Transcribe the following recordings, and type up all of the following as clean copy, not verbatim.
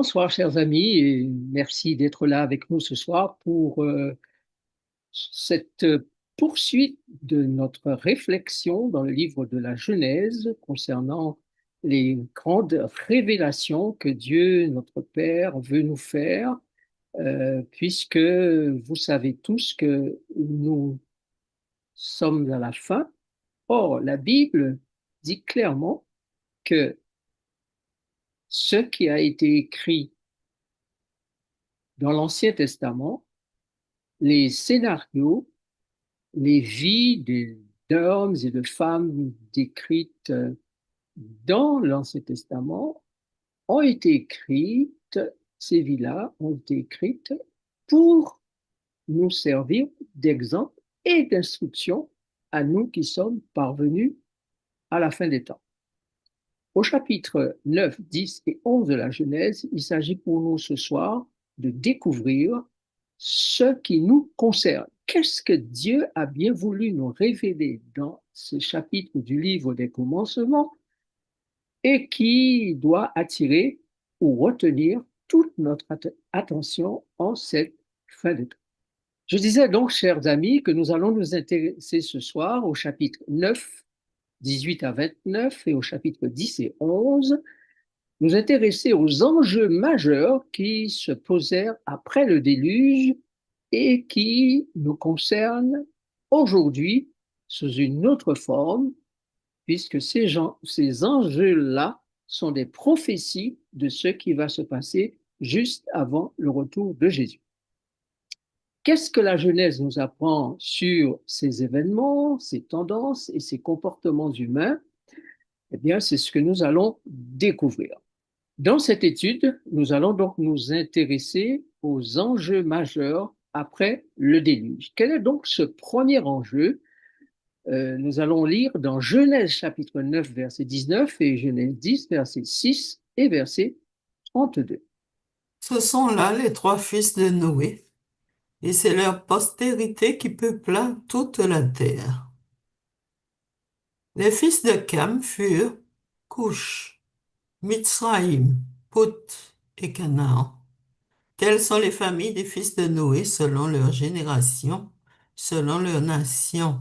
Bonsoir, chers amis, et merci d'être là avec nous ce soir pour cette poursuite de notre réflexion dans le livre de la Genèse concernant les grandes révélations que Dieu, notre Père, veut nous faire, puisque vous savez tous que nous sommes à la fin. Or, la Bible dit clairement que ce qui a été écrit dans l'Ancien Testament, les scénarios, les vies d'hommes et de femmes décrites dans l'Ancien Testament ont été écrites, ces vies-là ont été écrites pour nous servir d'exemple et d'instruction à nous qui sommes parvenus à la fin des temps. Au chapitre 9, 10 et 11 de la Genèse, il s'agit pour nous ce soir de découvrir ce qui nous concerne. Qu'est-ce que Dieu a bien voulu nous révéler dans ce chapitre du livre des commencements et qui doit attirer ou retenir toute notre attention en cette fin de temps. Je disais donc, chers amis, que nous allons nous intéresser ce soir au chapitre 9, 18 à 29 et au chapitre 10 et 11, nous intéresser aux enjeux majeurs qui se posèrent après le déluge et qui nous concernent aujourd'hui sous une autre forme, puisque ces enjeux-là sont des prophéties de ce qui va se passer juste avant le retour de Jésus. Qu'est-ce que la Genèse nous apprend sur ces événements, ces tendances et ces comportements humains? Eh bien, c'est ce que nous allons découvrir. Dans cette étude, nous allons donc nous intéresser aux enjeux majeurs après le déluge. Quel est donc ce premier enjeu? Nous allons lire dans Genèse chapitre 9, verset 19 et Genèse 10, verset 6 et verset 32. Ce sont là les trois fils de Noé, et c'est leur postérité qui peupla toute la terre. Les fils de Cam furent Cush, Mitsraïm, Put et Canaan. Telles sont les familles des fils de Noé selon leur génération, selon leur nation.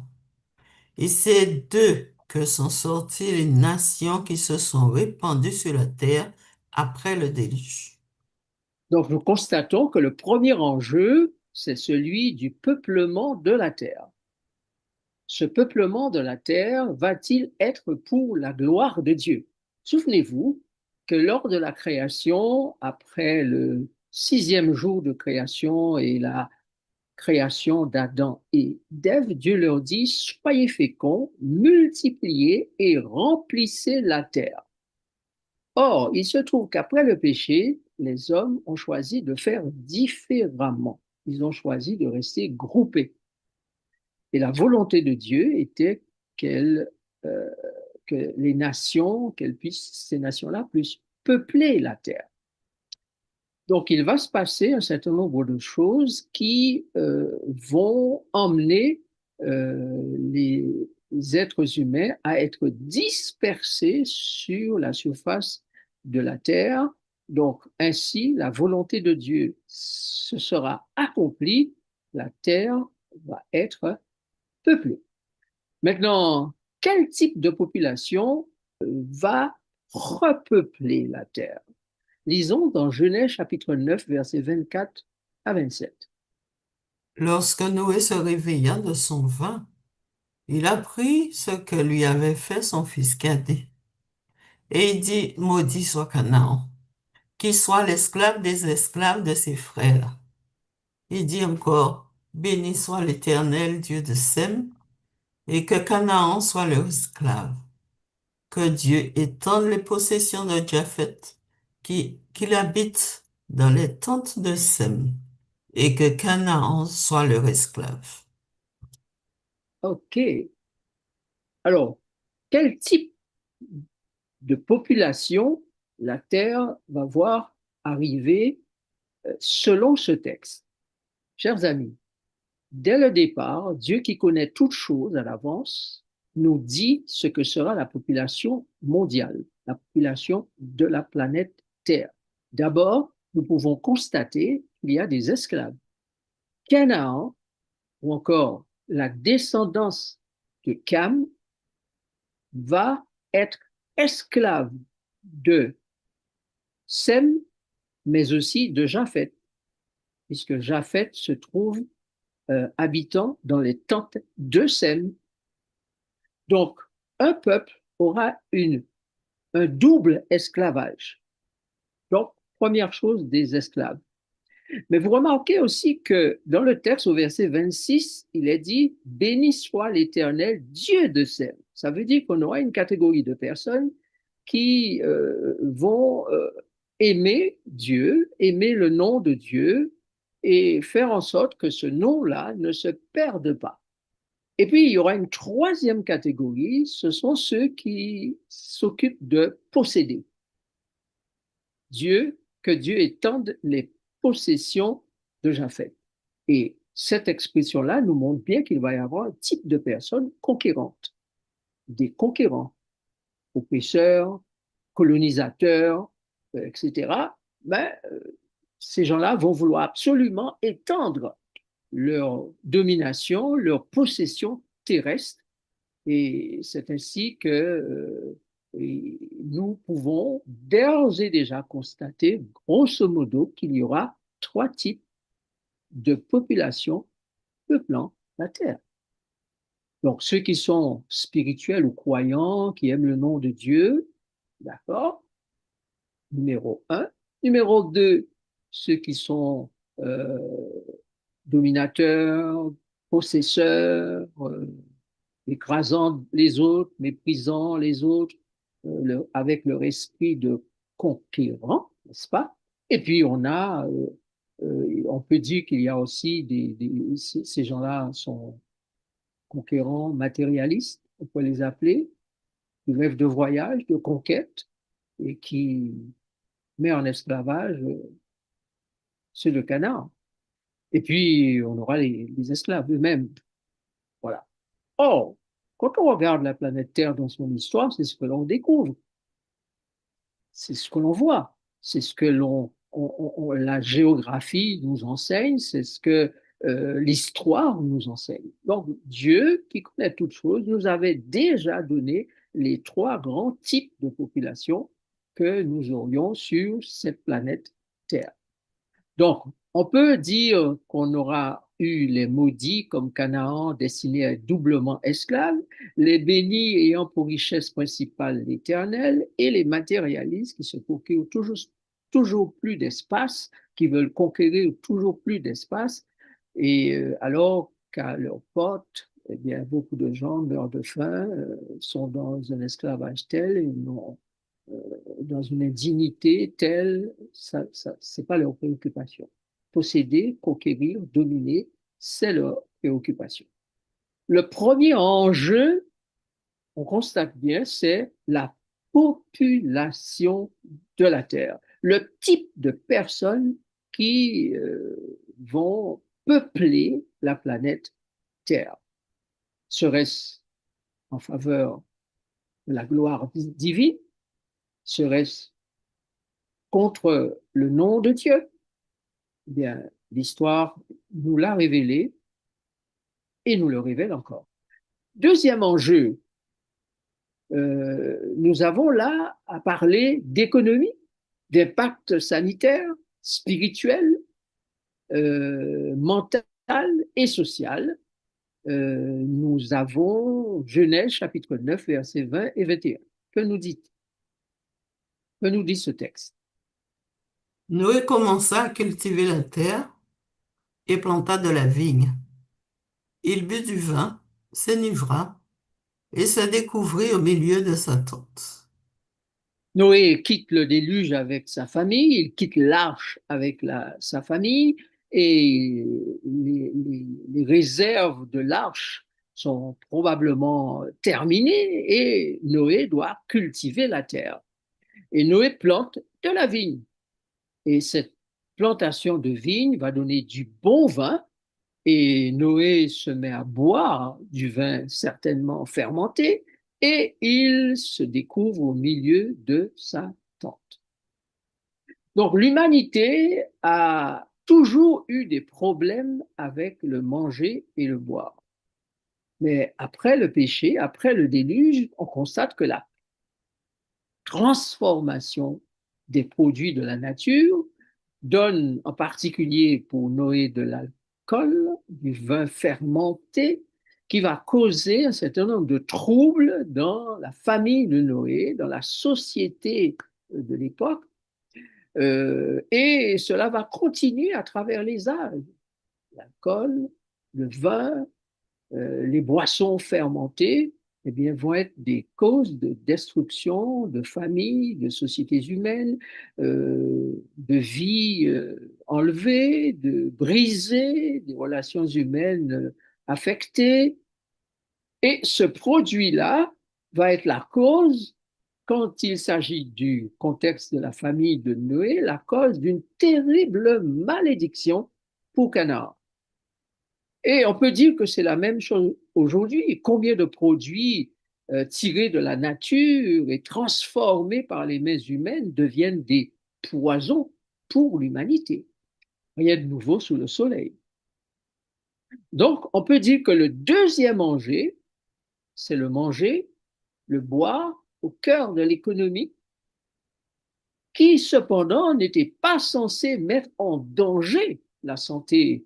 Et c'est d'eux que sont sorties les nations qui se sont répandues sur la terre après le déluge. Donc, nous constatons que le premier enjeu, c'est celui du peuplement de la terre. Ce peuplement de la terre va-t-il être pour la gloire de Dieu? Souvenez-vous que lors de la création, après le sixième jour de création et la création d'Adam et d'Ève, Dieu leur dit, soyez féconds, multipliez et remplissez la terre. Or, il se trouve qu'après le péché, les hommes ont choisi de faire différemment. Ils ont choisi de rester groupés. Et la volonté de Dieu était qu'elle, euh, que les nations, ces nations-là puissent peupler la terre. Donc, il va se passer un certain nombre de choses qui vont emmener les êtres humains à être dispersés sur la surface de la terre. Donc, ainsi, la volonté de Dieu se sera accomplie, la terre va être peuplée. Maintenant, quel type de population va repeupler la terre? Lisons dans Genèse chapitre 9, versets 24 à 27. Lorsque Noé se réveilla de son vin, il apprit ce que lui avait fait son fils cadet. Et il dit, maudit soit Canaan, qu'il soit l'esclave des esclaves de ses frères. Il dit encore, béni soit l'Éternel, Dieu de Sem, et que Canaan soit leur esclave. Que Dieu étende les possessions de Japhet, qu'il habite dans les tentes de Sem, et que Canaan soit leur esclave. OK. Alors, quel type de population la terre va voir arriver selon ce texte? Chers amis, dès le départ, Dieu qui connaît toutes choses à l'avance nous dit ce que sera la population mondiale, la population de la planète Terre. D'abord, nous pouvons constater qu'il y a des esclaves. Canaan, ou encore la descendance de Cam, va être esclave de Sem, mais aussi de Japheth, puisque Japheth se trouve habitant dans les tentes de Sem. Donc, un peuple aura un double esclavage. Donc, première chose, des esclaves. Mais vous remarquez aussi que dans le texte, au verset 26, il est dit, béni soit l'Éternel, Dieu de Sem. Ça veut dire qu'on aura une catégorie de personnes qui vont aimer Dieu, aimer le nom de Dieu et faire en sorte que ce nom-là ne se perde pas. Et puis, il y aura une troisième catégorie, ce sont ceux qui s'occupent de posséder. Que Dieu étende les possessions de Japheth. Et cette expression-là nous montre bien qu'il va y avoir un type de personnes conquérantes, des conquérants, oppresseurs, colonisateurs, etc. Ben, ces gens-là vont vouloir absolument étendre leur domination, leur possession terrestre. Et c'est ainsi que nous pouvons d'ores et déjà constater, grosso modo, qu'il y aura trois types de populations peuplant la Terre. Donc, ceux qui sont spirituels ou croyants, qui aiment le nom de Dieu, d'accord, numéro un. Numéro deux, ceux qui sont euh, dominateurs, possesseurs, écrasant les autres, méprisant les autres, avec leur esprit de conquérant, n'est-ce pas? Et puis on peut dire qu'il y a aussi ces gens-là sont conquérants, matérialistes, on peut les appeler, qui rêvent de voyage, de conquête, et qui met en esclavage ceux de Canaan. Et puis on aura les esclaves eux-mêmes. Voilà. Or, quand on regarde la planète Terre dans son histoire, c'est ce que l'on découvre, c'est ce que l'on voit, c'est ce que la géographie nous enseigne, c'est ce que l'histoire nous enseigne. Donc, Dieu, qui connaît toutes choses, nous avait déjà donné les trois grands types de populations que nous aurions sur cette planète Terre. Donc, on peut dire qu'on aura eu les maudits comme Canaan destinés à être doublement esclaves, les bénis ayant pour richesse principale l'Éternel et les matérialistes qui se procurent toujours plus d'espace, qui veulent conquérir toujours plus d'espace, et alors qu'à leur porte, eh bien, beaucoup de gens meurent de faim, sont dans un esclavage tel et euh, dans une indignité telle, c'est pas leur préoccupation. Posséder, conquérir, dominer, c'est leur préoccupation. Le premier enjeu, on constate bien, c'est la population de la Terre, le type de personnes qui vont peupler la planète Terre. Serait-ce en faveur de la gloire divine? Serait-ce contre le nom de Dieu? Eh bien, l'histoire nous l'a révélé et nous le révèle encore. Deuxième enjeu, nous avons là à parler d'économie, d'impact sanitaire, spirituel, mental et social. Nous avons Genèse chapitre 9, versets 20 et 21. Que nous dit, que nous dit ce texte? Noé commença à cultiver la terre et planta de la vigne. Il but du vin, s'enivra et se découvrit au milieu de sa tente. Noé quitte le déluge avec sa famille, il quitte l'arche avec sa famille, et les réserves de l'arche sont probablement terminées, et Noé doit cultiver la terre. Et Noé plante de la vigne. Et cette plantation de vigne va donner du bon vin, et Noé se met à boire du vin certainement fermenté, et il se découvre au milieu de sa tente. Donc l'humanité a toujours eu des problèmes avec le manger et le boire. Mais après le péché, après le déluge, on constate que la transformation des produits de la nature donne en particulier pour Noé de l'alcool, du vin fermenté, qui va causer un certain nombre de troubles dans la famille de Noé, dans la société de l'époque, et cela va continuer à travers les âges. L'alcool, le vin, les boissons fermentées, eh bien, vont être des causes de destruction de familles, de sociétés humaines, de vies enlevées, de brisées, des relations humaines affectées. Et ce produit-là va être la cause, quand il s'agit du contexte de la famille de Noé, la cause d'une terrible malédiction pour Canaan. Et on peut dire que c'est la même chose aujourd'hui. Combien de produits tirés de la nature et transformés par les mains humaines deviennent des poisons pour l'humanité? Rien de nouveau sous le soleil. Donc, on peut dire que le deuxième manger, c'est le manger, le boire au cœur de l'économie, qui cependant n'était pas censé mettre en danger la santé,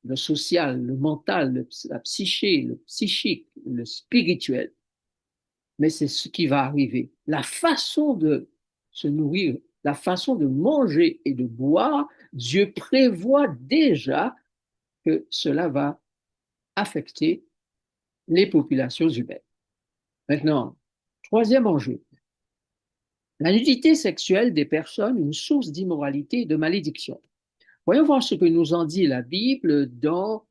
le social, le mental, la psyché, le psychique, le spirituel. Mais c'est ce qui va arriver. La façon de se nourrir, la façon de manger et de boire, Dieu prévoit déjà que cela va affecter les populations humaines. Maintenant, troisième enjeu, la nudité sexuelle des personnes, une source d'immoralité et de malédiction. Voyons voir ce que nous en dit la Bible dans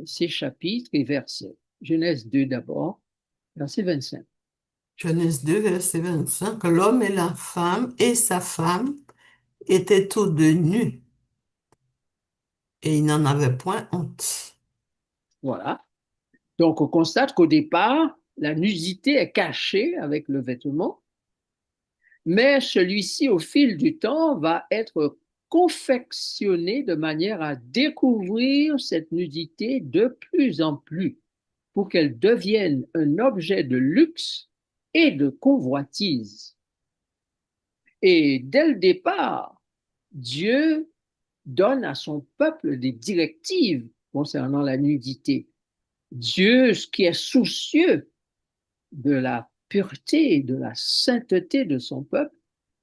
ces chapitres et versets. Genèse 2 d'abord, verset 25. Genèse 2, verset 25, l'homme et la femme et sa femme étaient tous deux nus et ils n'en avaient point honte. Voilà. Donc, on constate qu'au départ, la nudité est cachée avec le vêtement, mais celui-ci, au fil du temps, va être confectionné de manière à découvrir cette nudité de plus en plus pour qu'elle devienne un objet de luxe et de convoitise. Et dès le départ, Dieu donne à son peuple des directives concernant la nudité. Dieu, ce qui est soucieux de la pureté et de la sainteté de son peuple,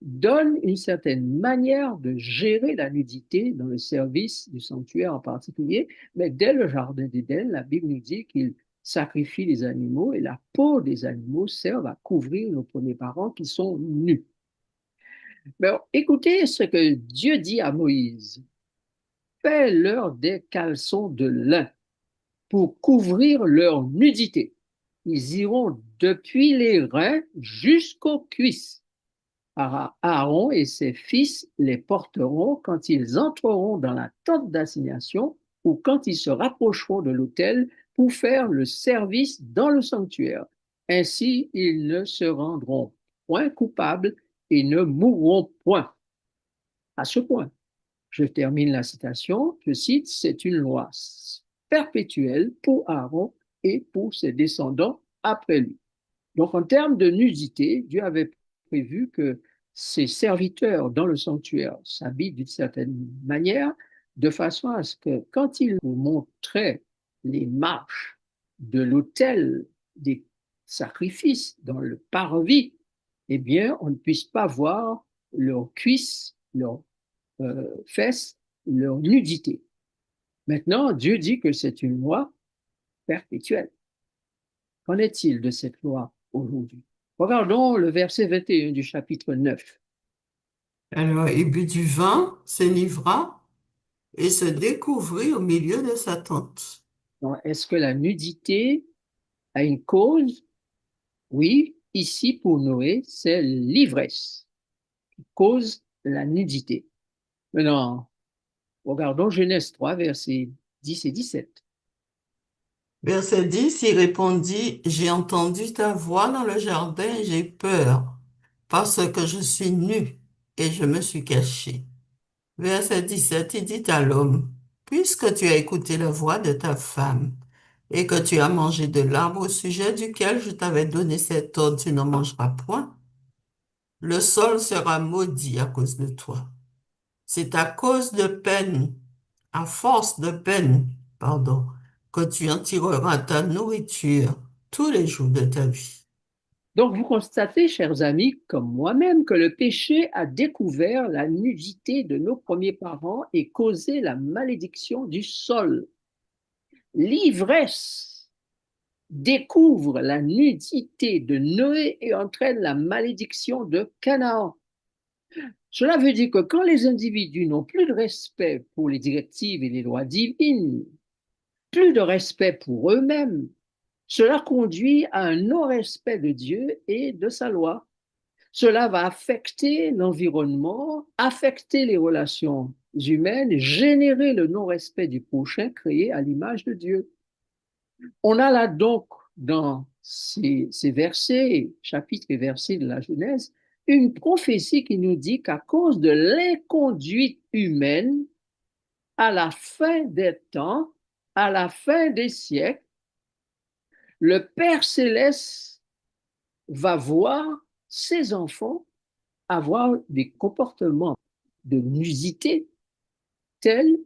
donne une certaine manière de gérer la nudité dans le service du sanctuaire en particulier. Mais dès le jardin d'Éden, la Bible nous dit qu'il sacrifie les animaux et la peau des animaux sert à couvrir nos premiers parents qui sont nus. Mais écoutez ce que Dieu dit à Moïse. Fais-leur des caleçons de lin pour couvrir leur nudité. Ils iront depuis les reins jusqu'aux cuisses. Aaron et ses fils les porteront quand ils entreront dans la tente d'assignation ou quand ils se rapprocheront de l'autel pour faire le service dans le sanctuaire. Ainsi, ils ne se rendront point coupables et ne mourront point. À ce point, je termine la citation, je cite, c'est une loi perpétuelle pour Aaron et pour ses descendants après lui. Donc, en termes de nudité, Dieu avait prévu que ses serviteurs dans le sanctuaire s'habillent d'une certaine manière, de façon à ce que quand ils vous montraient les marches de l'autel des sacrifices dans le parvis, eh bien, on ne puisse pas voir leurs cuisses, leurs fesses, leur nudité. Maintenant, Dieu dit que c'est une loi perpétuelle. Qu'en est-il de cette loi aujourd'hui? Regardons le verset 21 du chapitre 9. Alors il but du vin, s'enivra et se découvrit au milieu de sa tente. Est-ce que la nudité a une cause? Oui, ici pour Noé, c'est l'ivresse qui cause la nudité. Maintenant, regardons Genèse 3, versets 10 et 17. Verset 10, il répondit, j'ai entendu ta voix dans le jardin et j'ai peur parce que je suis nu et je me suis caché. Verset 17, il dit à l'homme, puisque tu as écouté la voix de ta femme et que tu as mangé de l'arbre au sujet duquel je t'avais donné cet ordre, tu n'en mangeras point, le sol sera maudit à cause de toi. C'est à cause de peine, à force de peine, pardon, que tu en tireras ta nourriture tous les jours de ta vie. Donc, vous constatez, chers amis, comme moi-même, que le péché a découvert la nudité de nos premiers parents et causé la malédiction du sol. L'ivresse découvre la nudité de Noé et entraîne la malédiction de Canaan. Cela veut dire que quand les individus n'ont plus de respect pour les directives et les lois divines, plus de respect pour eux-mêmes, cela conduit à un non-respect de Dieu et de sa loi. Cela va affecter l'environnement, affecter les relations humaines, générer le non-respect du prochain créé à l'image de Dieu. On a là donc dans ces versets, chapitres et versets de la Genèse, une prophétie qui nous dit qu'à cause de l'inconduite humaine, à la fin des temps, à la fin des siècles, le Père céleste va voir ses enfants avoir des comportements de nudité tels,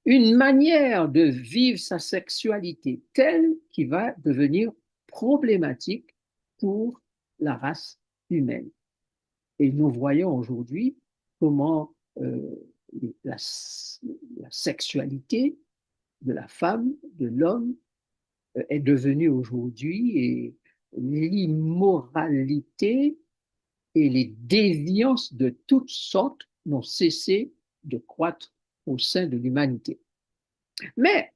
une manière de vivre sa sexualité telle qui va devenir problématique pour la race humaine. Et nous voyons aujourd'hui comment la, la sexualité de la femme, de l'homme, est devenue aujourd'hui et l'immoralité et les déviances de toutes sortes n'ont cessé de croître au sein de l'humanité. Mais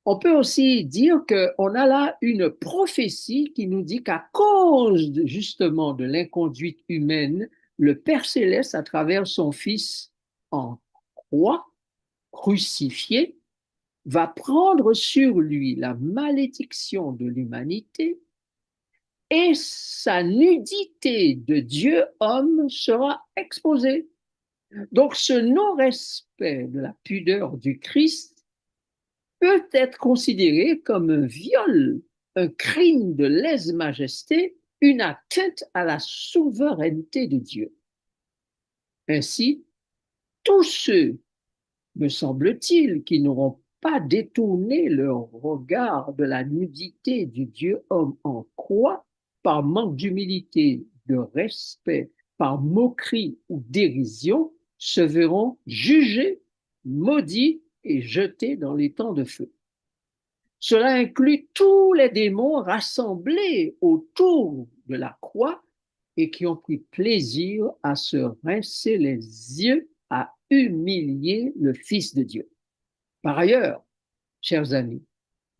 on peut aussi dire qu'on a là une prophétie qui nous dit qu'à cause justement de l'inconduite humaine, le Père céleste, à travers son Fils en croix, crucifié, va prendre sur lui la malédiction de l'humanité et sa nudité de Dieu-homme sera exposée. Donc ce non-respect de la pudeur du Christ peut être considéré comme un viol, un crime de lèse-majesté, une atteinte à la souveraineté de Dieu. Ainsi, tous ceux, me semble-t-il, qui n'auront pas détourné leur regard de la nudité du Dieu-homme en croix par manque d'humilité, de respect, par moquerie ou dérision, se verront jugés, maudits et jetés dans les temps de feu. Cela inclut tous les démons rassemblés autour de la croix et qui ont pris plaisir à se rincer les yeux, à humilier le Fils de Dieu. Par ailleurs, chers amis,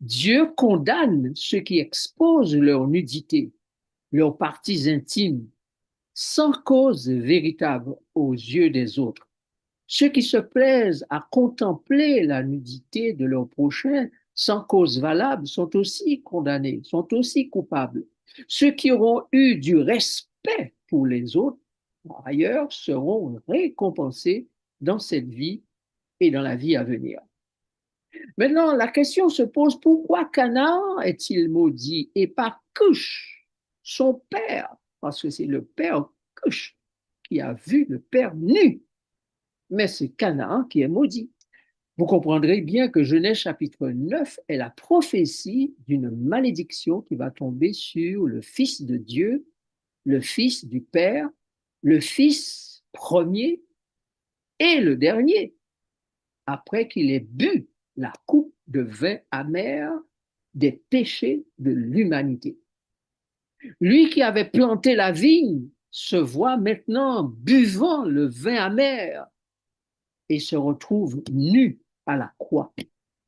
Dieu condamne ceux qui exposent leur nudité, leurs parties intimes, sans cause véritable aux yeux des autres. Ceux qui se plaisent à contempler la nudité de leur prochain sans cause valable sont aussi condamnés, sont aussi coupables. Ceux qui auront eu du respect pour les autres, par ailleurs, seront récompensés dans cette vie et dans la vie à venir. Maintenant, la question se pose, pourquoi Canaan est-il maudit et pas Cush, son père? Parce que c'est le père Cush qui a vu le père nu. Mais c'est Canaan qui est maudit. Vous comprendrez bien que Genèse chapitre 9 est la prophétie d'une malédiction qui va tomber sur le Fils de Dieu, le Fils du Père, le Fils premier et le dernier, après qu'il ait bu la coupe de vin amer des péchés de l'humanité. Lui qui avait planté la vigne se voit maintenant buvant le vin amer et se retrouve nu à la croix.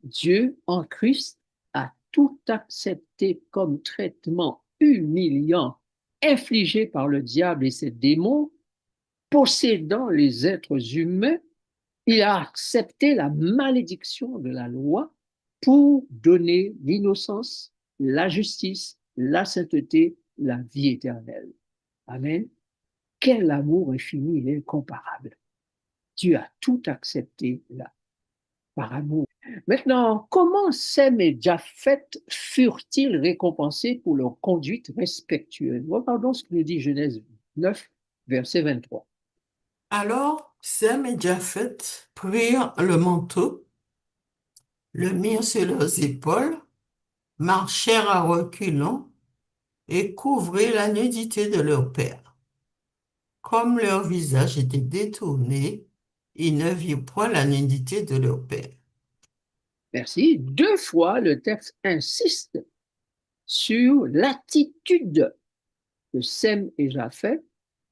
Dieu en Christ a tout accepté comme traitement humiliant infligé par le diable et ses démons, possédant les êtres humains. Il a accepté la malédiction de la loi pour donner l'innocence, la justice, la sainteté, la vie éternelle. Amen. Quel amour infini et incomparable. Dieu a tout accepté là, par amour. Maintenant, comment Sem et Japhet furent-ils récompensés pour leur conduite respectueuse? Regardons ce que nous dit Genèse 9, verset 23. Alors Sem et Japhet prirent le manteau, le mirent sur leurs épaules, marchèrent à reculons et couvrirent la nudité de leur père. Comme leur visage était détourné, ils ne virent point la nudité de leur père. Merci. Deux fois, le texte insiste sur l'attitude de Sem et Japhet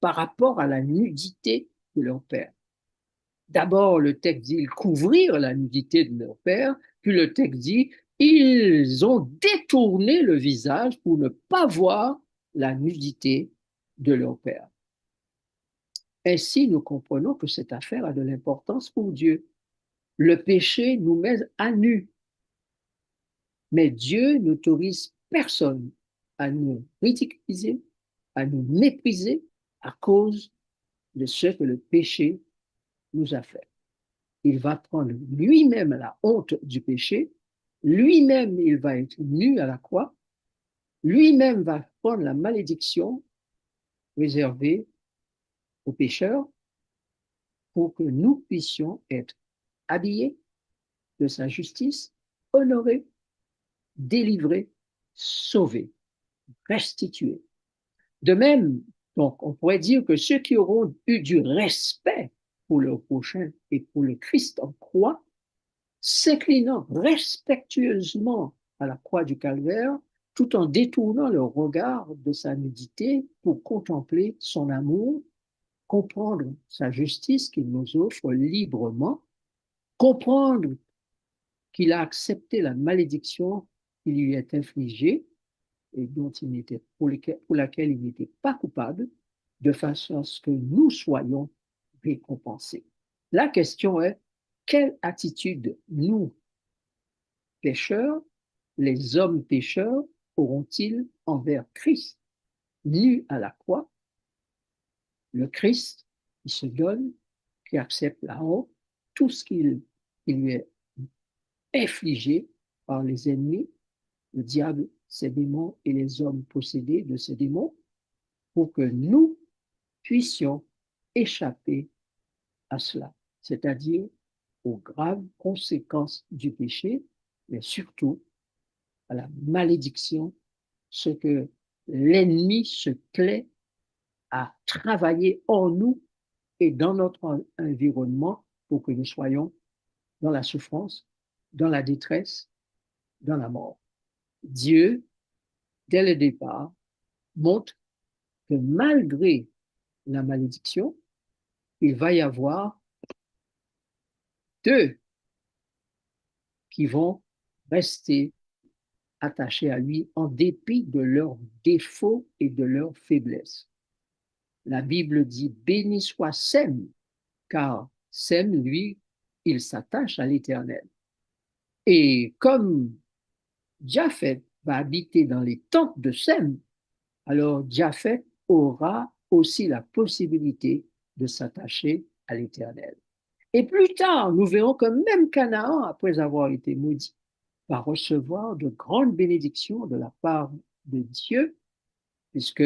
par rapport à la nudité de leur père. D'abord, le texte dit ils couvrirent la nudité de leur père, puis le texte dit ils ont détourné le visage pour ne pas voir la nudité de leur père. Ainsi, nous comprenons que cette affaire a de l'importance pour Dieu. Le péché nous met à nu, mais Dieu n'autorise personne à nous ridiculiser, à nous mépriser à cause de ce que le péché nous a fait. Il va prendre lui-même la honte du péché, lui-même il va être nu à la croix, lui-même va prendre la malédiction réservée aux pécheurs pour que nous puissions être habillés de sa justice, honorés, délivrés, sauvés, restitués. De même, donc, on pourrait dire que ceux qui auront eu du respect pour leur prochain et pour le Christ en croix, s'inclinant respectueusement à la croix du calvaire, tout en détournant leur regard de sa nudité pour contempler son amour, comprendre sa justice qu'il nous offre librement, comprendre qu'il a accepté la malédiction qui lui est infligée et dont il n'était, pour laquelle il n'était pas coupable, de façon à ce que nous soyons récompensés. La question est, quelle attitude nous, pécheurs, les hommes pécheurs, auront-ils envers Christ, nu à la croix, le Christ qui se donne, qui accepte la honte, tout ce qui lui est infligé par les ennemis, le diable, ses démons et les hommes possédés de ces démons, pour que nous puissions échapper à cela, c'est-à-dire aux graves conséquences du péché, mais surtout à la malédiction, ce que l'ennemi se plaît à travailler en nous et dans notre environnement pour que nous soyons dans la souffrance, dans la détresse, dans la mort. Dieu, dès le départ, montre que malgré la malédiction, il va y avoir deux qui vont rester attachés à lui en dépit de leurs défauts et de leurs faiblesses. La Bible dit béni soit Sem, car Sem, lui, il s'attache à l'Éternel. Et comme Japhet va habiter dans les tentes de Sem, alors Japhet aura aussi la possibilité de s'attacher à l'Éternel. Et plus tard, nous verrons que même Canaan, après avoir été maudit, va recevoir de grandes bénédictions de la part de Dieu, puisque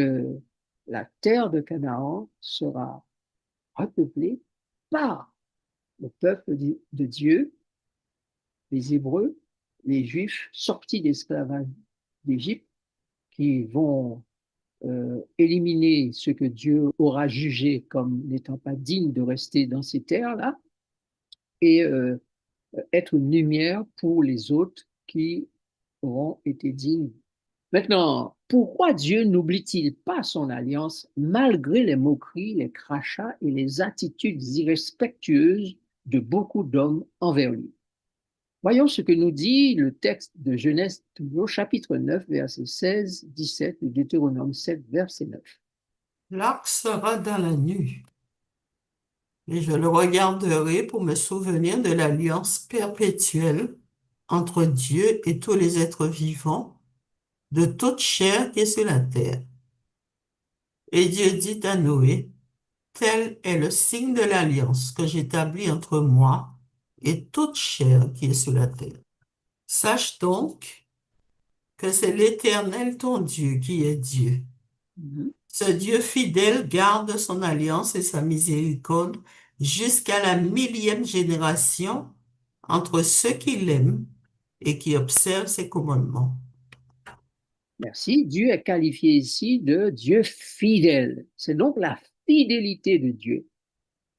la terre de Canaan sera repeuplée par le peuple de Dieu, les Hébreux, les Juifs sortis d'esclavage d'Égypte, qui vont éliminer ce que Dieu aura jugé comme n'étant pas digne de rester dans ces terres-là, et être une lumière pour les autres qui auront été dignes. Maintenant, pourquoi Dieu n'oublie-t-il pas son alliance malgré les moqueries, les crachats et les attitudes irrespectueuses de beaucoup d'hommes envers lui? Voyons ce que nous dit le texte de Genèse, toujours chapitre 9, verset 16, 17, et Deutéronome 7, verset 9. L'arc sera dans la nuit, et je le regarderai pour me souvenir de l'alliance perpétuelle entre Dieu et tous les êtres vivants, de toute chair qui est sur la terre. Et Dieu dit à Noé, tel est le signe de l'alliance que j'établis entre moi et toute chair qui est sur la terre. Sache donc que c'est l'Éternel ton Dieu qui est Dieu. Mhm. Ce Dieu fidèle garde son alliance et sa miséricorde jusqu'à la millième génération entre ceux qui l'aiment et qui observent ses commandements. Merci. Dieu est qualifié ici de Dieu fidèle. C'est donc la fidélité de Dieu,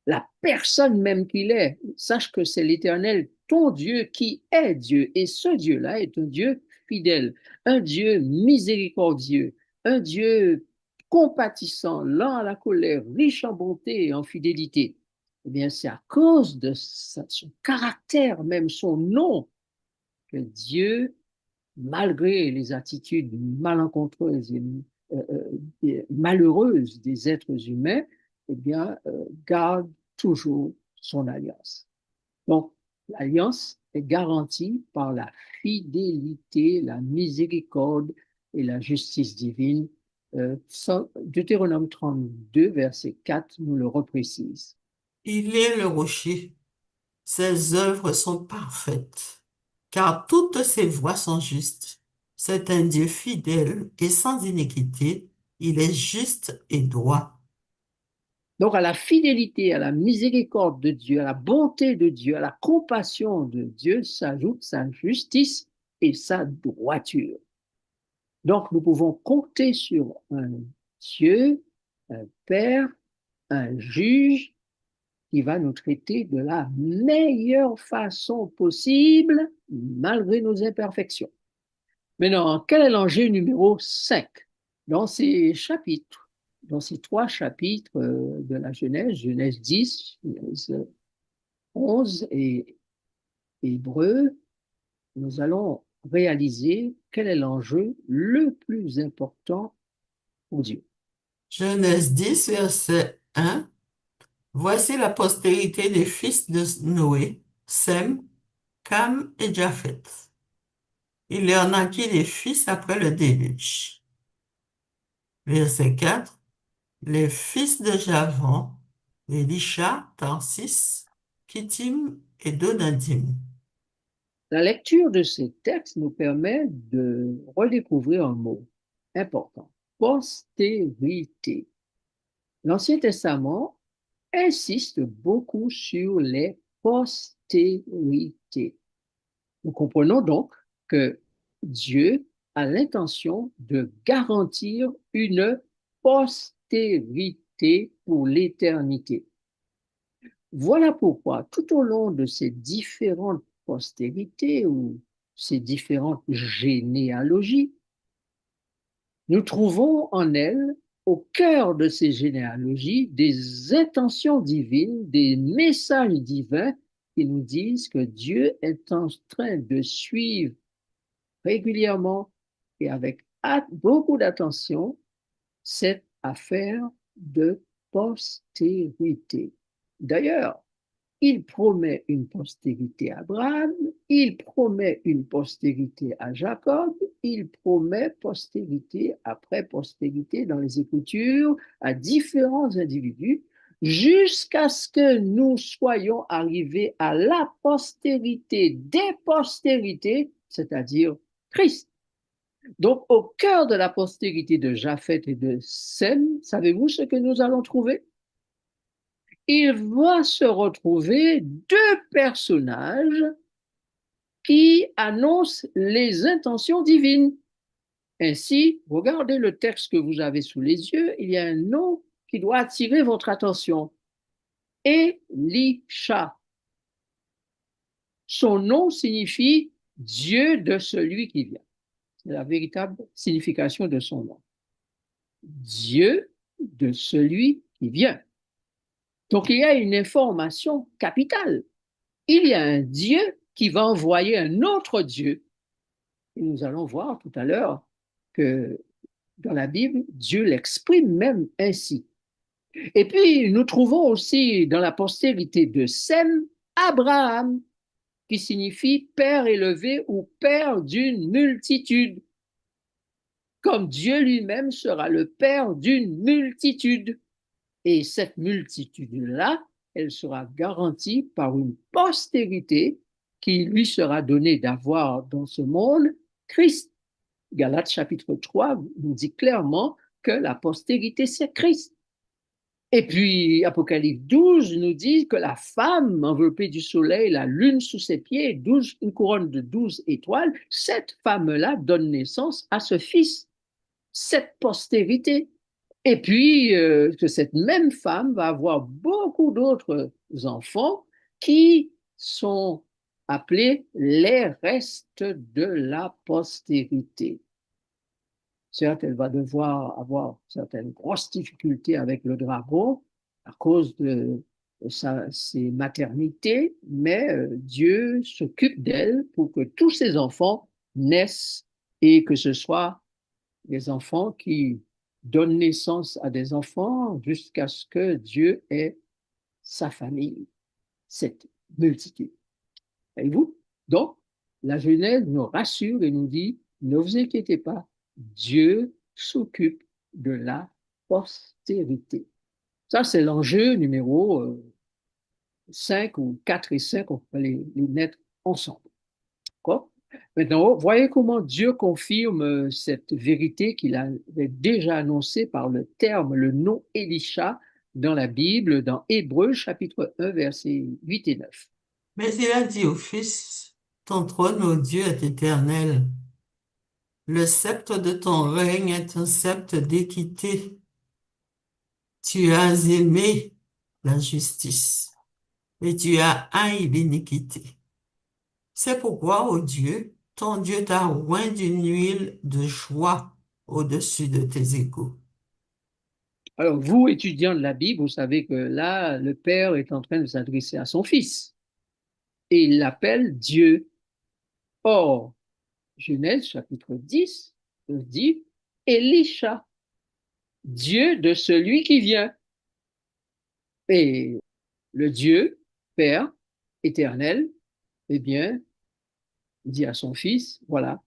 la personne même qu'il est. Sache que c'est l'Éternel, ton Dieu, qui est Dieu. Et ce Dieu-là est un Dieu fidèle, un Dieu miséricordieux, un Dieu compatissant, lent à la colère, riche en bonté et en fidélité. Eh bien, c'est à cause de son caractère, même son nom, que Dieu, malgré les attitudes malencontreuses et malheureuses des êtres humains, eh bien, garde toujours son alliance. Donc, l'alliance est garantie par la fidélité, la miséricorde et la justice divine. Deutéronome 32, verset 4, nous le reprécise. Il est le rocher. Ses œuvres sont parfaites, car toutes ses voies sont justes. C'est un Dieu fidèle et sans iniquité. Il est juste et droit. Donc, à la fidélité, à la miséricorde de Dieu, à la bonté de Dieu, à la compassion de Dieu s'ajoute sa justice et sa droiture. Donc, nous pouvons compter sur un Dieu, un Père, un juge qui va nous traiter de la meilleure façon possible, malgré nos imperfections. Maintenant, quel est l'enjeu numéro 5 dans ces chapitres, dans ces trois chapitres de la Genèse, Genèse 10, Genèse 11 et Hébreu, nous allons réaliser quel est l'enjeu le plus important pour Dieu. Genèse 10, verset 1. Voici la postérité des fils de Noé, Sem, Cam et Japheth. Il leur naquit des fils après le déluge. Verset 4. Les fils de Javan, Elisha, Tarsis, Kittim et Dodadim. La lecture de ces textes nous permet de redécouvrir un mot important, postérité. L'Ancien Testament insiste beaucoup sur les postérités. Nous comprenons donc que Dieu a l'intention de garantir une postérité pour l'éternité. Voilà pourquoi tout au long de ces différentes postérités ou ces différentes généalogies, nous trouvons en elles, au cœur de ces généalogies, des intentions divines, des messages divins qui nous disent que Dieu est en train de suivre régulièrement et avec beaucoup d'attention cette affaire de postérité. D'ailleurs, il promet une postérité à Abraham, il promet une postérité à Jacob, il promet postérité après postérité dans les Écritures à différents individus jusqu'à ce que nous soyons arrivés à la postérité des postérités, c'est-à-dire Christ. Donc, au cœur de la postérité de Japheth et de Sem, savez-vous ce que nous allons trouver? Il va se retrouver deux personnages qui annoncent les intentions divines. Ainsi, regardez le texte que vous avez sous les yeux, il y a un nom qui doit attirer votre attention. Elisha. Son nom signifie Dieu de celui qui vient. C'est la véritable signification de son nom. Dieu de celui qui vient. Donc, il y a une information capitale. Il y a un Dieu qui va envoyer un autre Dieu. Et nous allons voir tout à l'heure que dans la Bible, Dieu l'exprime même ainsi. Et puis, nous trouvons aussi dans la postérité de Sem, Abraham, qui signifie père élevé ou père d'une multitude, comme Dieu lui-même sera le père d'une multitude. Et cette multitude-là, elle sera garantie par une postérité qui lui sera donnée d'avoir dans ce monde Christ. Galates chapitre 3 nous dit clairement que la postérité, c'est Christ. Et puis, Apocalypse 12 nous dit que la femme enveloppée du soleil, la lune sous ses pieds, 12, une couronne de 12 étoiles, cette femme-là donne naissance à ce fils, cette postérité. Et puis, que cette même femme va avoir beaucoup d'autres enfants qui sont appelés les restes de la postérité. Certes, elle va devoir avoir certaines grosses difficultés avec le dragon à cause de ses maternités, mais Dieu s'occupe d'elle pour que tous ses enfants naissent et que ce soit des enfants qui donnent naissance à des enfants jusqu'à ce que Dieu ait sa famille, cette multitude. Voyez-vous? Donc, la Genèse nous rassure et nous dit, ne vous inquiétez pas, Dieu s'occupe de la postérité. Ça, c'est l'enjeu numéro 5 ou 4 et 5, on peut les mettre ensemble. D'accord? Maintenant, voyez comment Dieu confirme cette vérité qu'il avait déjà annoncée par le terme, le nom Élisha dans la Bible, dans Hébreux chapitre 1, versets 8 et 9. Mais il a dit au Fils, ton trône, ô Dieu, est éternel. Le sceptre de ton règne est un sceptre d'équité. Tu as aimé la justice et tu as haï l'iniquité. C'est pourquoi, ô Dieu, ton Dieu t'a oint d'une huile de joie au-dessus de tes égaux. Alors, vous, étudiants de la Bible, vous savez que là, le Père est en train de s'adresser à son Fils et il l'appelle Dieu. Or, Genèse chapitre 10 nous dit Élisha, Dieu de celui qui vient. Et le Dieu, Père éternel, eh bien, dit à son Fils, voilà,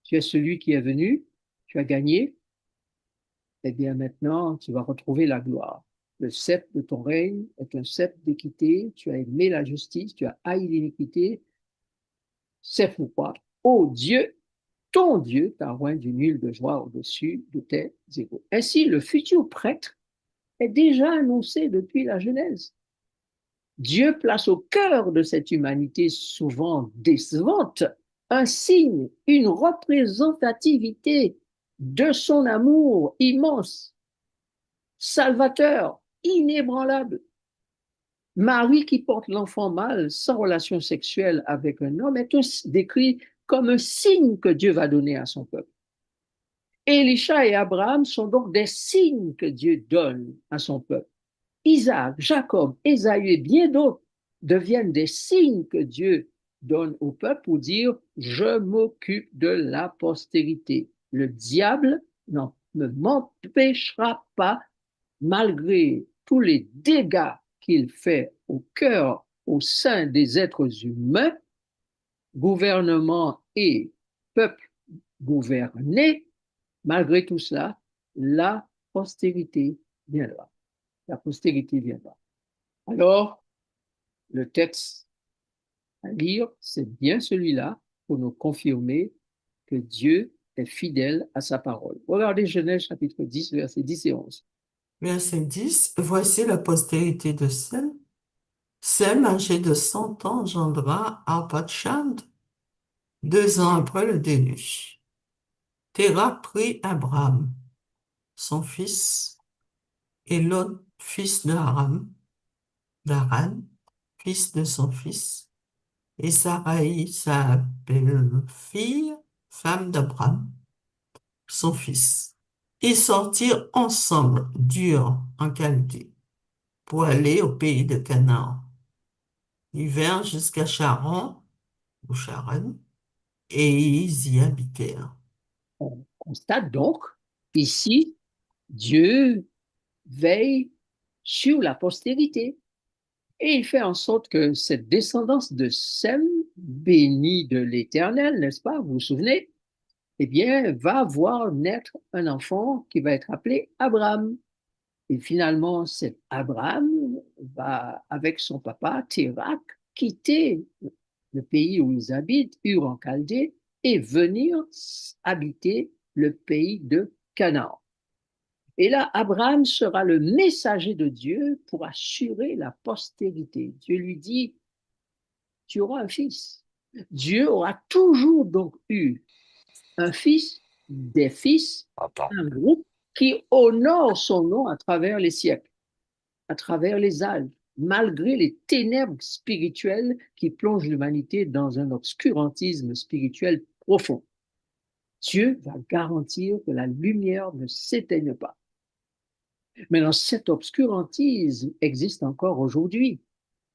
tu es celui qui est venu, tu as gagné, eh bien maintenant, tu vas retrouver la gloire. Le sceptre de ton règne est un sceptre d'équité, tu as aimé la justice, tu as haï l'iniquité, c'est pourquoi, ô Dieu, ton Dieu t'a oint d'une huile de joie au-dessus de tes égaux. Ainsi, le futur prêtre est déjà annoncé depuis la Genèse. Dieu place au cœur de cette humanité souvent décevante un signe, une représentativité de son amour immense, salvateur, inébranlable. Marie qui porte l'enfant mâle sans relation sexuelle avec un homme est décrit comme un signe que Dieu va donner à son peuple. Élisha et Abraham sont donc des signes que Dieu donne à son peuple. Isaac, Jacob, Ésaü et bien d'autres deviennent des signes que Dieu donne au peuple pour dire je m'occupe de la postérité. Le diable ne m'empêchera pas, malgré tous les dégâts qu'il fait au cœur, au sein des êtres humains, gouvernement et peuple gouverné, malgré tout cela, la postérité viendra. La postérité viendra. Alors, le texte à lire, c'est bien celui-là pour nous confirmer que Dieu est fidèle à sa parole. Regardez Genèse chapitre 10, versets 10 et 11. Verset 10. Voici la postérité de Sem. Sem, âgé de 100 ans, engendra Arpachshad 2 ans après le déluge. Téra prit Abraham, son fils, et Lot, fils de d'Haran, fils de son fils, et Sarai, sa belle-fille, femme d'Abraham, son fils. Ils sortirent ensemble d'Ur en Chaldée pour aller au pays de Canaan. Ils vinrent jusqu'à Charan, ou Charan, et ils y habitèrent. On constate donc ici, Dieu veille sur la postérité et il fait en sorte que cette descendance de Sem, bénie de l'Éternel, n'est-ce pas, vous vous souvenez, eh bien, va voir naître un enfant qui va être appelé Abraham. Et finalement, cet Abraham va, avec son papa, Térak, quitter le pays où ils habitent, Ur en Chaldée, et venir habiter le pays de Canaan. Et là, Abraham sera le messager de Dieu pour assurer la postérité. Dieu lui dit, tu auras un fils. Dieu aura toujours donc eu un fils, des fils, Papa. un groupe qui honore son nom à travers les siècles, à travers les âges, malgré les ténèbres spirituelles qui plongent l'humanité dans un obscurantisme spirituel profond. Dieu va garantir que la lumière ne s'éteigne pas. Maintenant, cet obscurantisme existe encore aujourd'hui,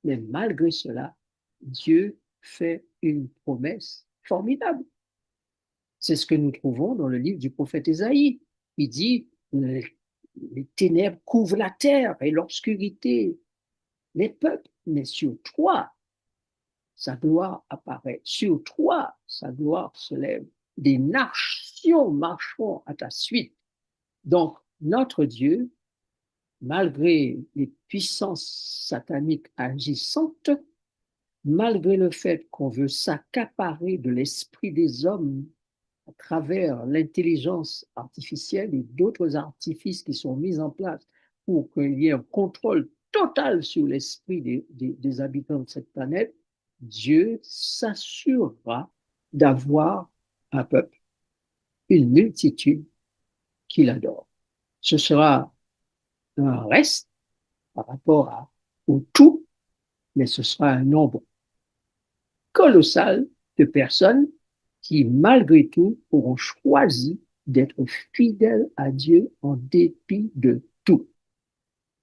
mais malgré cela, Dieu fait une promesse formidable. C'est ce que nous trouvons dans le livre du prophète Ésaïe. Il dit, les ténèbres couvrent la terre et l'obscurité les peuples, mais sur toi, sa gloire apparaît. Sur toi, sa gloire se lève. Des nations marcheront à ta suite. Donc, notre Dieu, malgré les puissances sataniques agissantes, malgré le fait qu'on veut s'accaparer de l'esprit des hommes à travers l'intelligence artificielle et d'autres artifices qui sont mis en place pour qu'il y ait un contrôle total sur l'esprit des habitants de cette planète, Dieu s'assurera d'avoir un peuple, une multitude qui l'adore. Ce sera un reste par rapport au tout, mais ce sera un nombre colossal de personnes qui, malgré tout, auront choisi d'être fidèles à Dieu en dépit de tout.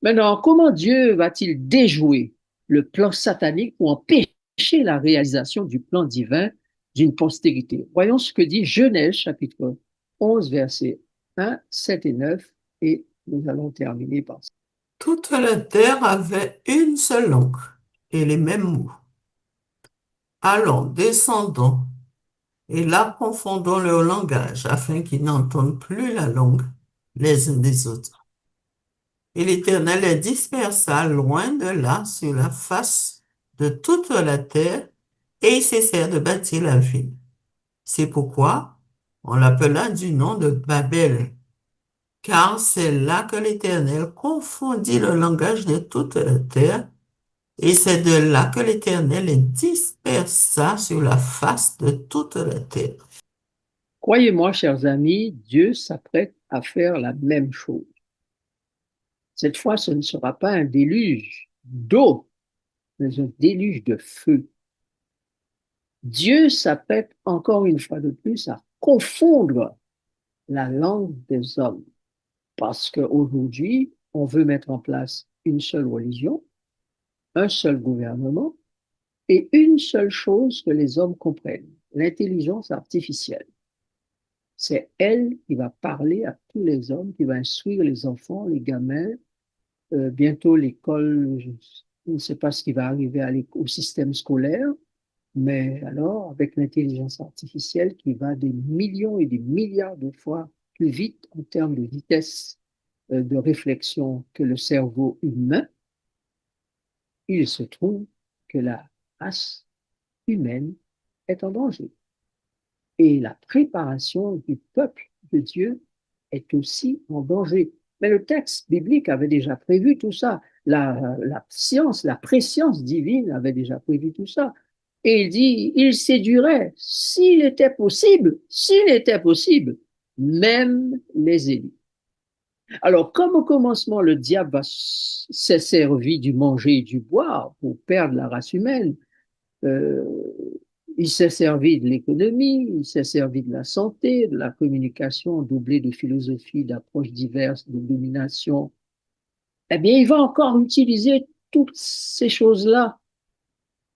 Maintenant, comment Dieu va-t-il déjouer le plan satanique pour empêcher la réalisation du plan divin d'une postérité? Voyons ce que dit Genèse chapitre 11, versets 1, 7 et 9, et nous allons terminer par ça. Toute la terre avait une seule langue et les mêmes mots. Allons, descendons et là confondons leur langage afin qu'ils n'entendent plus la langue les uns des autres. Et l'Éternel les dispersa loin de là sur la face de toute la terre et ils cessèrent de bâtir la ville. C'est pourquoi on l'appela du nom de Babel, car c'est là que l'Éternel confondit le langage de toute la terre, et c'est de là que l'Éternel les dispersa sur la face de toute la terre. Croyez-moi, chers amis, Dieu s'apprête à faire la même chose. Cette fois, ce ne sera pas un déluge d'eau, mais un déluge de feu. Dieu s'apprête encore une fois de plus à confondre la langue des hommes, parce qu'aujourd'hui, on veut mettre en place une seule religion, un seul gouvernement et une seule chose que les hommes comprennent, l'intelligence artificielle. C'est elle qui va parler à tous les hommes, qui va instruire les enfants, les gamins. Bientôt, l'école, je ne sais pas ce qui va arriver au système scolaire, mais alors, avec l'intelligence artificielle qui va des millions et des milliards de fois plus vite en termes de vitesse de réflexion que le cerveau humain, il se trouve que la race humaine est en danger. Et la préparation du peuple de Dieu est aussi en danger. Mais le texte biblique avait déjà prévu tout ça. La science, la préscience divine avait déjà prévu tout ça. Et il dit, il séduirait, s'il était possible, même les élus. Alors, comme au commencement, le diable s'est servi du manger et du boire pour perdre la race humaine, euh, il s'est servi de l'économie, il s'est servi de la santé, de la communication doublée de philosophies, d'approches diverses, de domination. Eh bien, il va encore utiliser toutes ces choses-là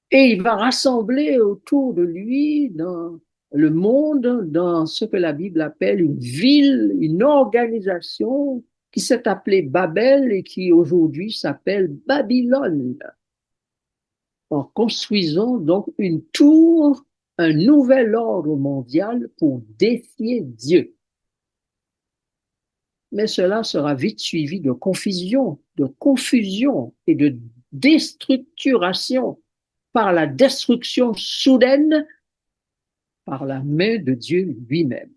et il va rassembler autour de lui dans le monde, dans ce que la Bible appelle une ville, une organisation qui s'est appelée Babel et qui aujourd'hui s'appelle Babylone, en construisant donc une tour, un nouvel ordre mondial pour défier Dieu. mais cela sera vite suivi de confusion et de déstructuration par la destruction soudaine par la main de Dieu lui-même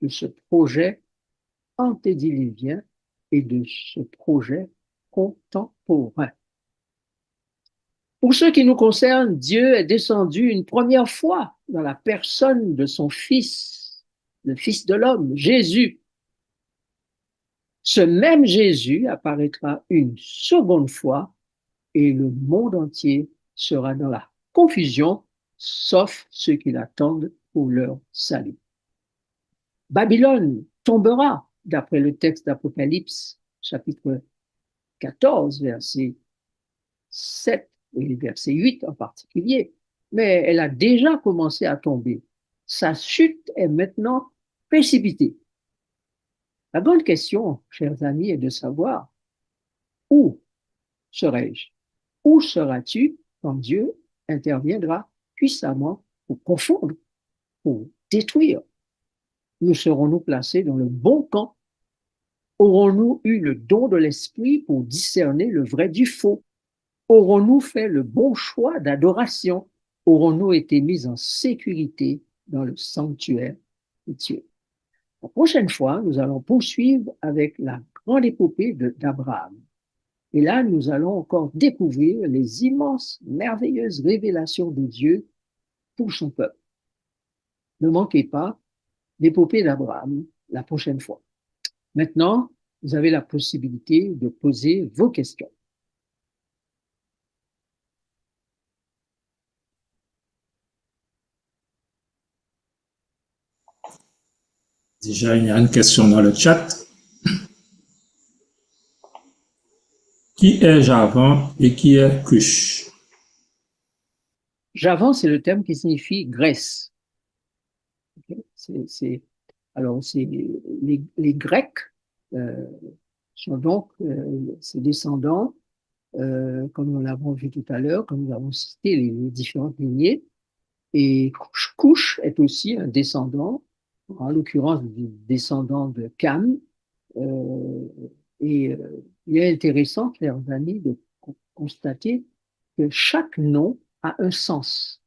de ce projet antédiluvien et de ce projet contemporain. Pour ce qui nous concerne, Dieu est descendu une première fois dans la personne de son Fils, le Fils de l'homme, Jésus. Ce même Jésus apparaîtra une seconde fois et le monde entier sera dans la confusion, sauf ceux qui l'attendent pour leur salut. Babylone tombera, d'après le texte d'Apocalypse, chapitre 14, verset 7 et verset 8 en particulier, mais elle a déjà commencé à tomber. Sa chute est maintenant précipitée. La bonne question, chers amis, est de savoir où serai-je? Où seras-tu quand Dieu interviendra puissamment pour confondre, pour détruire? Nous serons-nous placés dans le bon camp? Aurons-nous eu le don de l'esprit pour discerner le vrai du faux? Aurons-nous fait le bon choix d'adoration? Aurons-nous été mis en sécurité dans le sanctuaire de Dieu? La prochaine fois, nous allons poursuivre avec la grande épopée d'Abraham. Et là, nous allons encore découvrir les immenses, merveilleuses révélations de Dieu pour son peuple. Ne manquez pas l'épopée d'Abraham la prochaine fois. Maintenant, vous avez la possibilité de poser vos questions. Déjà, il y a une question dans le chat. Qui est Javan et qui est Cush? Javan, c'est le terme qui signifie Grèce. Alors, les Grecs sont donc ses descendants, comme nous l'avons vu tout à l'heure, comme nous avons cité les différentes lignées. Et Cush est aussi un descendant, en l'occurrence du descendant de Cam. Il est intéressant, chers amis, de constater que chaque nom a un sens.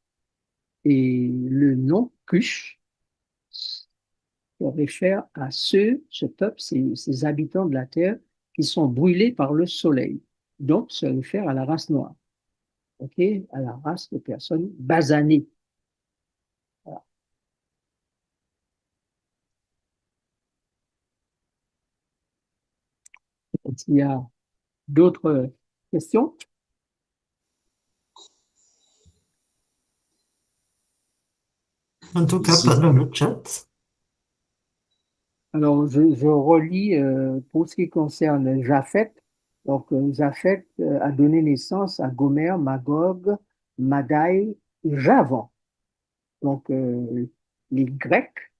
Et le nom Cush se réfère à ce peuple, ces habitants de la terre qui sont brûlés par le soleil. Donc, se réfère à la race noire, à la race de personnes basanées. Voilà. S'il y a d'autres questions? En tout cas, pas dans le chat. Alors, je relis pour ce qui concerne Japhet. Donc, Japhet a donné naissance à Gomer, Magog, Madai, Javan. Donc, les Grecs,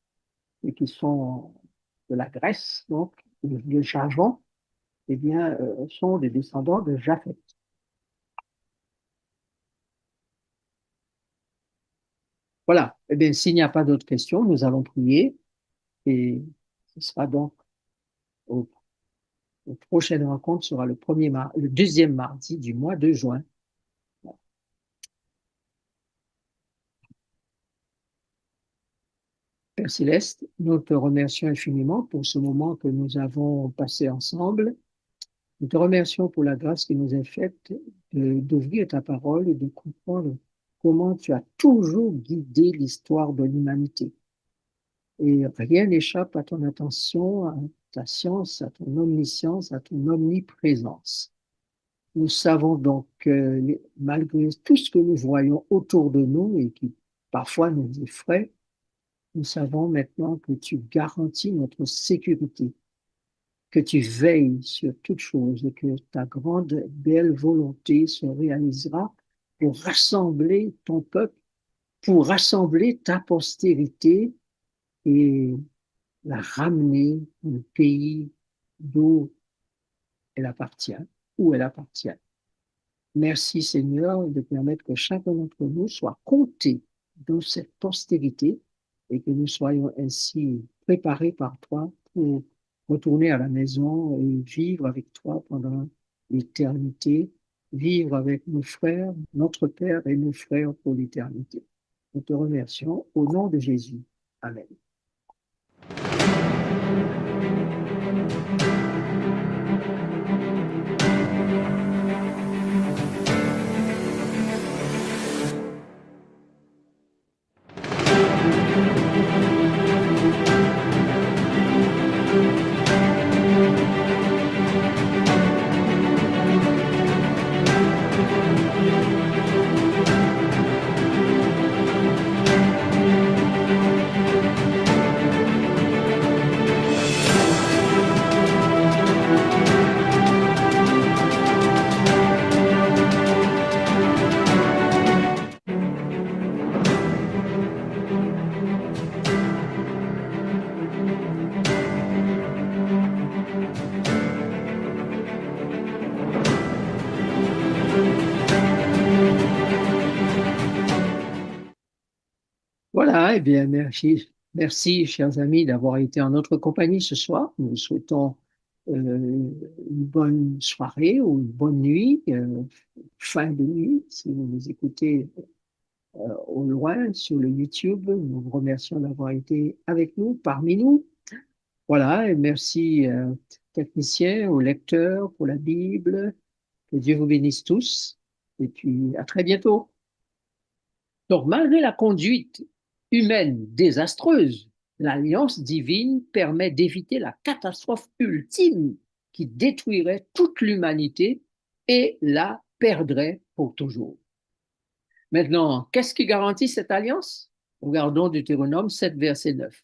qui sont de la Grèce, donc, de Javan, eh bien, sont des descendants de Japhet. Voilà. Eh bien, s'il n'y a pas d'autres questions, nous allons prier et ce sera donc au La prochaine rencontre sera le deuxième mardi du mois de juin. Père Céleste, nous te remercions infiniment pour ce moment que nous avons passé ensemble. Nous te remercions pour la grâce qui nous est faite d'ouvrir ta parole et de comprendre comment tu as toujours guidé l'histoire de l'humanité. Et rien n'échappe à ton attention, à ta science, à ton omniscience, à ton omniprésence. Nous savons donc que malgré tout ce que nous voyons autour de nous et qui parfois nous effraie, nous savons maintenant que tu garantis notre sécurité, que tu veilles sur toutes choses et que ta grande, belle volonté se réalisera pour rassembler ton peuple, pour rassembler ta postérité et la ramener au pays d'où elle appartient, où elle appartient. Merci Seigneur de permettre que chacun d'entre nous soit compté dans cette postérité et que nous soyons ainsi préparés par toi pour retourner à la maison et vivre avec toi pendant l'éternité, vivre avec nos frères, notre Père et nos frères pour l'éternité. Nous te remercions au nom de Jésus. Amen. Voilà, eh bien, merci, chers amis, d'avoir été en notre compagnie ce soir. Nous vous souhaitons une bonne soirée ou une bonne nuit, fin de nuit, si vous nous écoutez au loin sur le YouTube. Nous vous remercions d'avoir été avec nous, parmi nous. Voilà, et merci, techniciens, aux lecteurs pour la Bible. Que Dieu vous bénisse tous. Et puis, à très bientôt. Donc, malgré la conduite humaine désastreuse, l'alliance divine permet d'éviter la catastrophe ultime qui détruirait toute l'humanité et la perdrait pour toujours. Maintenant, qu'est-ce qui garantit cette alliance? Regardons Deutéronome 7, verset 9.